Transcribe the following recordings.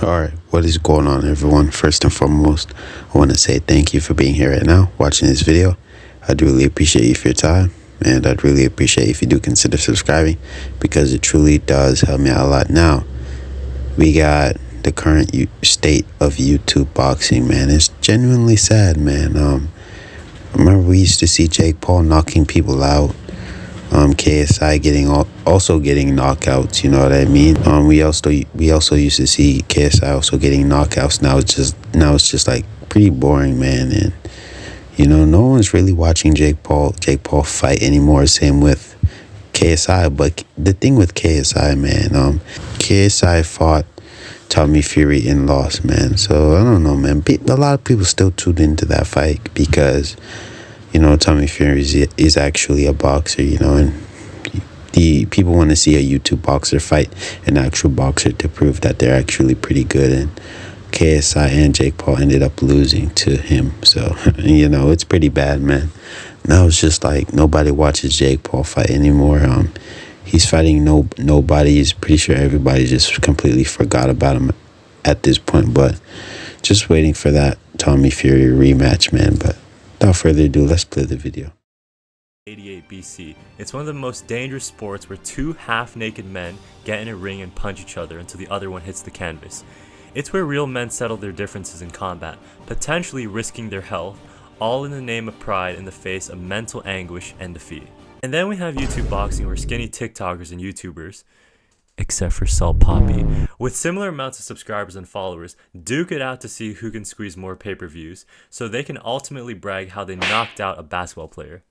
Alright, what is going on, everyone? First and foremost, I want to say thank you for being here right now, watching this video. I'd really appreciate you for your time, and I'd really appreciate if you do consider subscribing, because it truly does help me out a lot. Now, we got the current state of YouTube boxing, man. It's genuinely sad, man. Remember we used to see Jake Paul knocking people out. KSI also getting knockouts, you know what I mean? We also used to see KSI also getting knockouts. Now it's just like pretty boring, man. And no one's really watching Jake Paul fight anymore. Same with KSI. But the thing with KSI, man, KSI fought Tommy Fury and lost, man. So I don't know, man. A lot of people still tuned into that fight because Tommy Fury is actually a boxer, and the people want to see a YouTube boxer fight an actual boxer to prove that they're actually pretty good. And KSI and Jake Paul ended up losing to him. So, it's pretty bad, man. Now it's just like nobody watches Jake Paul fight anymore. He's fighting nobody. He's pretty sure everybody just completely forgot about him at this point. But just waiting for that Tommy Fury rematch, man. But without further ado, let's play the video. 88 BC. It's one of the most dangerous sports where two half-naked men get in a ring and punch each other until the other one hits the canvas. It's where real men settle their differences in combat, potentially risking their health, all in the name of pride in the face of mental anguish and defeat. And then we have YouTube boxing, where skinny TikTokers and YouTubers, except for Salt Poppy, with similar amounts of subscribers and followers, duke it out to see who can squeeze more pay-per-views, so they can ultimately brag how they knocked out a basketball player.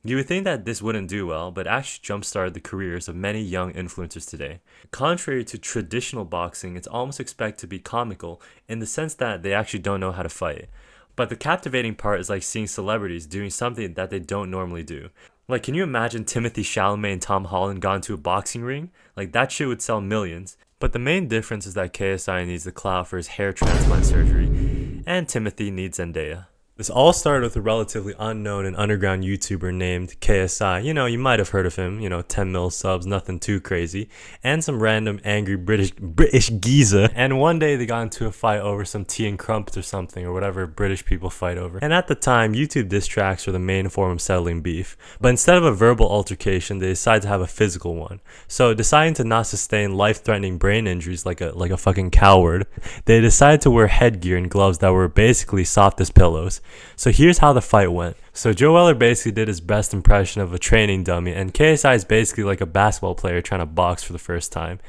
You would think that this wouldn't do well, but actually jump-started the careers of many young influencers today. Contrary to traditional boxing, it's almost expected to be comical in the sense that they actually don't know how to fight. But the captivating part is like seeing celebrities doing something that they don't normally do. Like, can you imagine Timothée Chalamet and Tom Holland gone to a boxing ring? Like, that shit would sell millions. But the main difference is that KSI needs the clout for his hair transplant surgery, and Timothy needs Zendaya. This all started with a relatively unknown and underground YouTuber named KSI. You might have heard of him, 10 mil subs, nothing too crazy. And some random angry British geezer. And one day they got into a fight over some tea and crumpets or something, or whatever British people fight over. And at the time, YouTube diss tracks were the main form of settling beef. But instead of a verbal altercation, they decided to have a physical one. So deciding to not sustain life-threatening brain injuries like a fucking coward, they decided to wear headgear and gloves that were basically soft as pillows. So here's how the fight went. So Joe Weller basically did his best impression of a training dummy, and KSI is basically like a basketball player trying to box for the first time.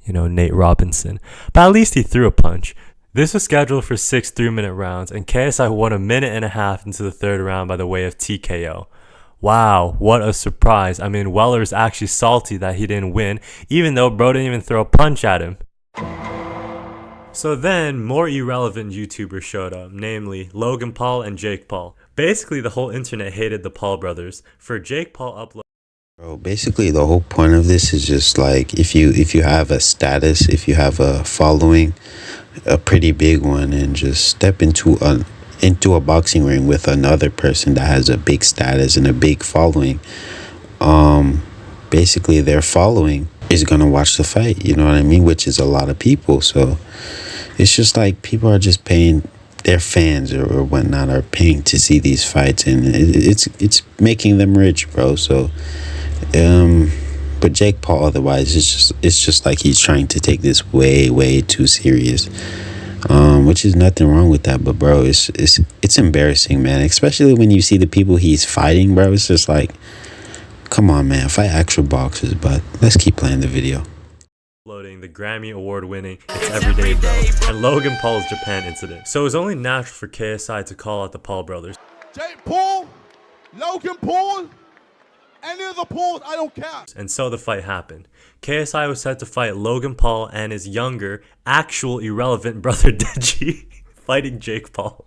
Nate Robinson. But at least he threw a punch. This was scheduled for 6 3-minute rounds, and KSI won a minute and a half into the third round by the way of TKO. Wow, what a surprise. I mean, Weller is actually salty that he didn't win, even though bro didn't even throw a punch at him. So then, more irrelevant YouTubers showed up, namely Logan Paul and Jake Paul. Basically, the whole internet hated the Paul brothers for Jake Paul upload. Bro, basically the whole point of this is just like if you have a status, if you have a following, a pretty big one, and just step into a boxing ring with another person that has a big status and a big following, basically their following is gonna watch the fight, you know what I mean, which is a lot of people. So it's just like people are just paying, their fans or whatnot are paying to see these fights, and it's making them rich, bro. So but Jake Paul, otherwise, it's just like he's trying to take this way too serious, which is nothing wrong with that. But bro, it's embarrassing, man, especially when you see the people he's fighting, bro. It's just like, come on, man, fight actual boxers. But let's keep playing the video. Uploading the Grammy Award winning It's Everyday Bro and Logan Paul's Japan incident. So it was only natural for KSI to call out the Paul brothers. Jake Paul, Logan Paul, any of the Pauls, I don't care. And so the fight happened. KSI was set to fight Logan Paul and his younger, actual irrelevant brother Deji fighting Jake Paul.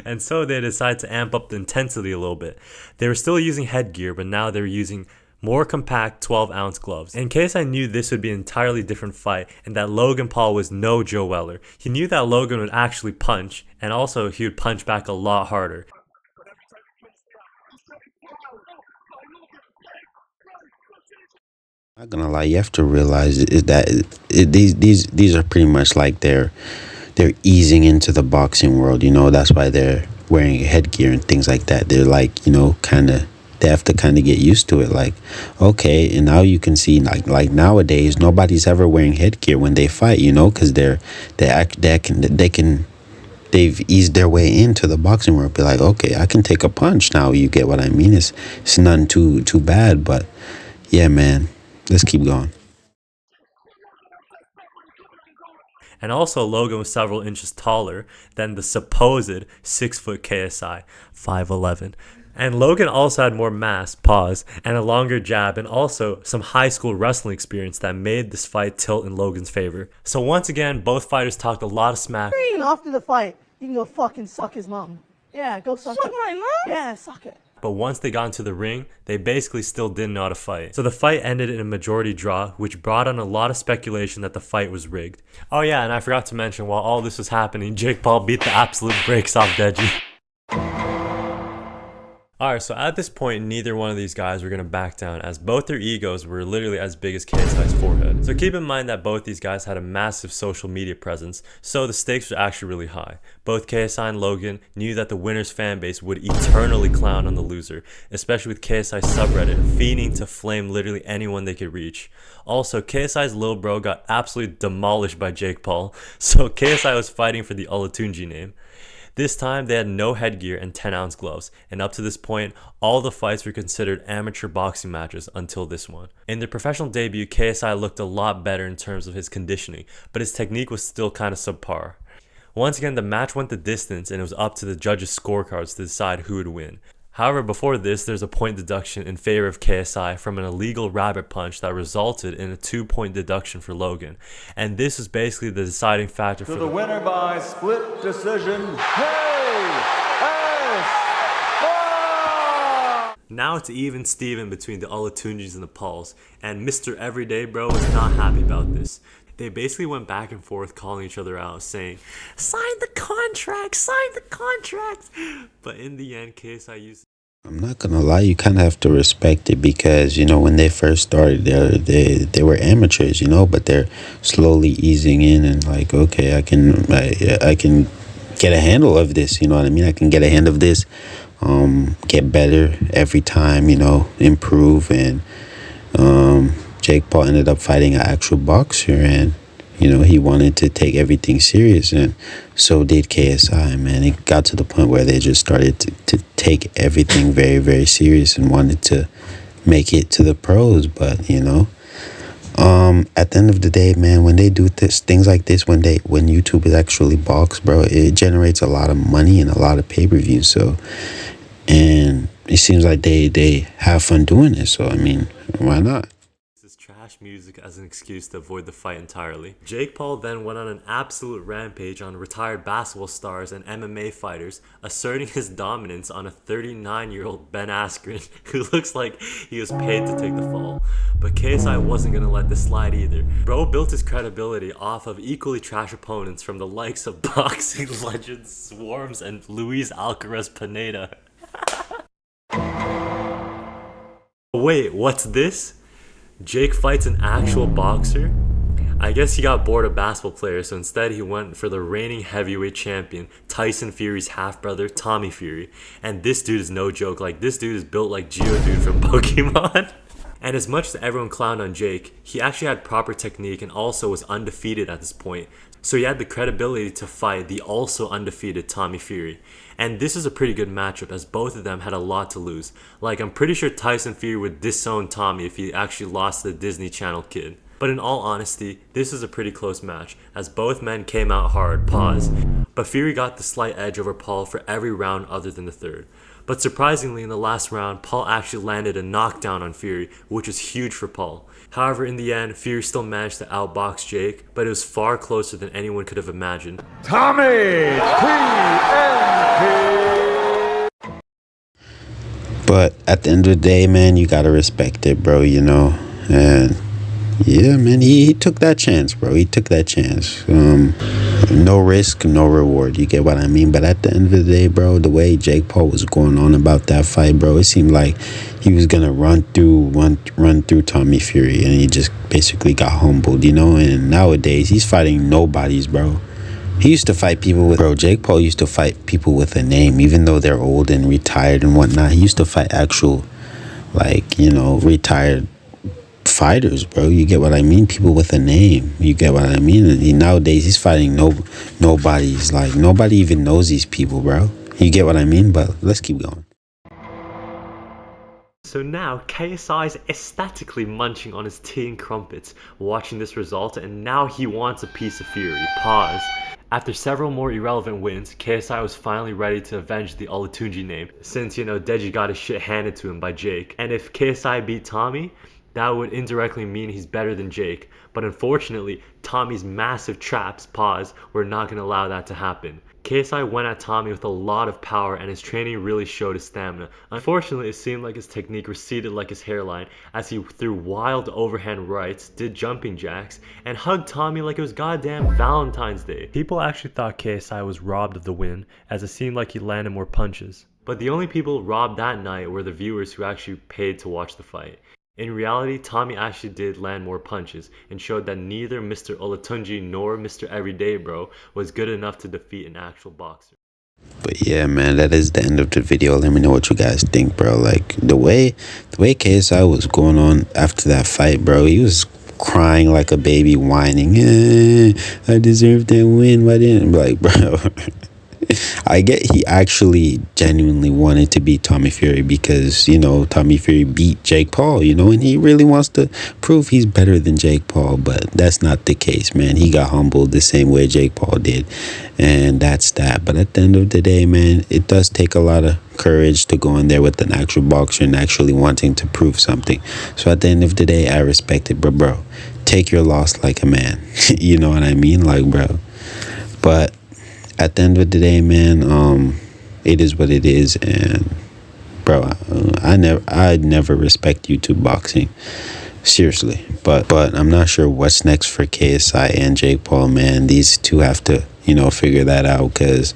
And so they decided to amp up the intensity a little bit. They were still using headgear, but now they're using more compact 12-ounce gloves. In case I knew this would be an entirely different fight and that Logan Paul was no Joe Weller. He knew that Logan would actually punch, and also he would punch back a lot harder. Not gonna lie, you have to realize is that these are pretty much like they're easing into the boxing world. That's why they're wearing headgear and things like that. They're like, kind of, they have to kind of get used to it. Like, okay, and now you can see like nowadays nobody's ever wearing headgear when they fight. Because they've eased their way into the boxing world. Be like, okay, I can take a punch now. You get what I mean? It's none too bad, but yeah, man. Let's keep going. And also, Logan was several inches taller than the supposed 6-foot KSI, 5'11". And Logan also had more mass, pause, and a longer jab, and also some high school wrestling experience that made this fight tilt in Logan's favor. So once again, both fighters talked a lot of smack. And after the fight, you can go fucking suck his mom. Yeah, go suck my mom? Yeah, suck it. But once they got into the ring, they basically still didn't know how to fight. So the fight ended in a majority draw, which brought on a lot of speculation that the fight was rigged. Oh yeah, and I forgot to mention, while all this was happening, Jake Paul beat the absolute brakes off Deji. Alright, so at this point, neither one of these guys were going to back down, as both their egos were literally as big as KSI's forehead. So keep in mind that both these guys had a massive social media presence, so the stakes were actually really high. Both KSI and Logan knew that the winner's fanbase would eternally clown on the loser, especially with KSI's subreddit fiending to flame literally anyone they could reach. Also, KSI's little bro got absolutely demolished by Jake Paul, so KSI was fighting for the Olatunji name. This time, they had no headgear and 10-ounce gloves, and up to this point, all the fights were considered amateur boxing matches until this one. In their professional debut, KSI looked a lot better in terms of his conditioning, but his technique was still kind of subpar. Once again, the match went the distance, and it was up to the judges' scorecards to decide who would win. However, before this, there's a point deduction in favor of KSI from an illegal rabbit punch that resulted in a 2-point deduction for Logan. And this is basically the deciding factor for the winner by split decision, Now it's even Steven between the Olatunjis and the Pauls, and Mr. Everyday Bro was not happy about this. They basically went back and forth calling each other out, saying, sign the contract, sign the contract. But in the end, KSI used... I'm not gonna lie, you kind of have to respect it because, when they first started, they were amateurs, but they're slowly easing in and like, okay, I can get a handle of this, you know what I mean? I can get a hand of this, get better every time, improve. And Jake Paul ended up fighting an actual boxer, and he wanted to take everything serious, and so did KSI, man. It got to the point where they just started to take everything very, very serious and wanted to make it to the pros. But at the end of the day, man, when they do things like this, when YouTube is actually box, bro, it generates a lot of money and a lot of pay-per-views. So, and it seems like they have fun doing it. So I mean, why not? Trash music as an excuse to avoid the fight entirely. Jake Paul then went on an absolute rampage on retired basketball stars and MMA fighters, asserting his dominance on a 39-year-old Ben Askren who looks like he was paid to take the fall. But KSI wasn't gonna let this slide either. Bro built his credibility off of equally trash opponents from the likes of boxing legends Swarms and Luis Alcaraz Pineda. Wait, what's this? Jake fights an actual boxer? I guess he got bored of basketball players, so instead he went for the reigning heavyweight champion, Tyson Fury's half-brother, Tommy Fury. And this dude is no joke. Like, this dude is built like Geodude from Pokemon. And as much as everyone clowned on Jake, he actually had proper technique and also was undefeated at this point. So he had the credibility to fight the also undefeated Tommy Fury. And this is a pretty good matchup as both of them had a lot to lose. Like, I'm pretty sure Tyson Fury would disown Tommy if he actually lost to the Disney Channel kid. But in all honesty, this is a pretty close match as both men came out hard, pause. But Fury got the slight edge over Paul for every round other than the third. But surprisingly, in the last round, Paul actually landed a knockdown on Fury, which was huge for Paul. However, in the end, Fury still managed to outbox Jake, but it was far closer than anyone could have imagined. Tommy TNT. But at the end of the day, man, you gotta respect it, bro, And yeah, man, he took that chance, bro. He took that chance. no risk, no reward. You get what I mean? But at the end of the day, bro, the way Jake Paul was going on about that fight, bro, it seemed like he was gonna run through Tommy Fury, and he just basically got humbled, you know. And nowadays, he's fighting nobodies, bro. He used to fight people with, bro, Jake Paul used to fight people with a name, even though they're old and retired and whatnot. He used to fight actual, like, you know, retired fighters, bro. You get what I mean? People with a name. You get what I mean? And nowadays, he's fighting nobodies. Like, nobody even knows these people, bro. You get what I mean? But let's keep going. So now KSI is ecstatically munching on his tea and crumpets, watching this result, and now he wants a piece of Fury. Pause. After several more irrelevant wins, KSI was finally ready to avenge the Olatunji name, since, you know, Deji got his shit handed to him by Jake. And if KSI beat Tommy, that would indirectly mean he's better than Jake. But unfortunately, Tommy's massive traps, pause, were not going to allow that to happen. KSI went at Tommy with a lot of power, and his training really showed his stamina. Unfortunately, it seemed like his technique receded like his hairline as he threw wild overhand rights, did jumping jacks, and hugged Tommy like it was goddamn Valentine's Day. People actually thought KSI was robbed of the win, as it seemed like he landed more punches. But the only people robbed that night were the viewers who actually paid to watch the fight. In reality, Tommy actually did land more punches and showed that neither Mr. Olatunji nor Mr. Everyday Bro was good enough to defeat an actual boxer. But yeah, man, that is the end of the video. Let me know what you guys think, bro. Like, the way KSI was going on after that fight, bro, he was crying like a baby, whining, I deserve that win. Why didn't, like, bro? I get he actually genuinely wanted to beat Tommy Fury because, you know, Tommy Fury beat Jake Paul, you know, and he really wants to prove he's better than Jake Paul, but that's not the case, man. He got humbled the same way Jake Paul did, and that's that. But at the end of the day, man, it does take a lot of courage to go in there with an actual boxer and actually wanting to prove something. So at the end of the day, I respect it, but bro, take your loss like a man. You know what I mean? Like, bro. But at the end of the day, man, it is what it is, and bro, I'd never respect YouTube boxing, seriously. But I'm not sure what's next for KSI and Jake Paul, man. These two have to, you know, figure that out, because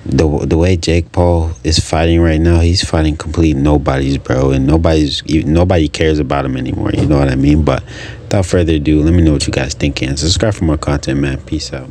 the way Jake Paul is fighting right now, he's fighting complete nobodies, bro, and nobody cares about him anymore. You know what I mean? But without further ado, let me know what you guys think, and subscribe for more content, man. Peace out.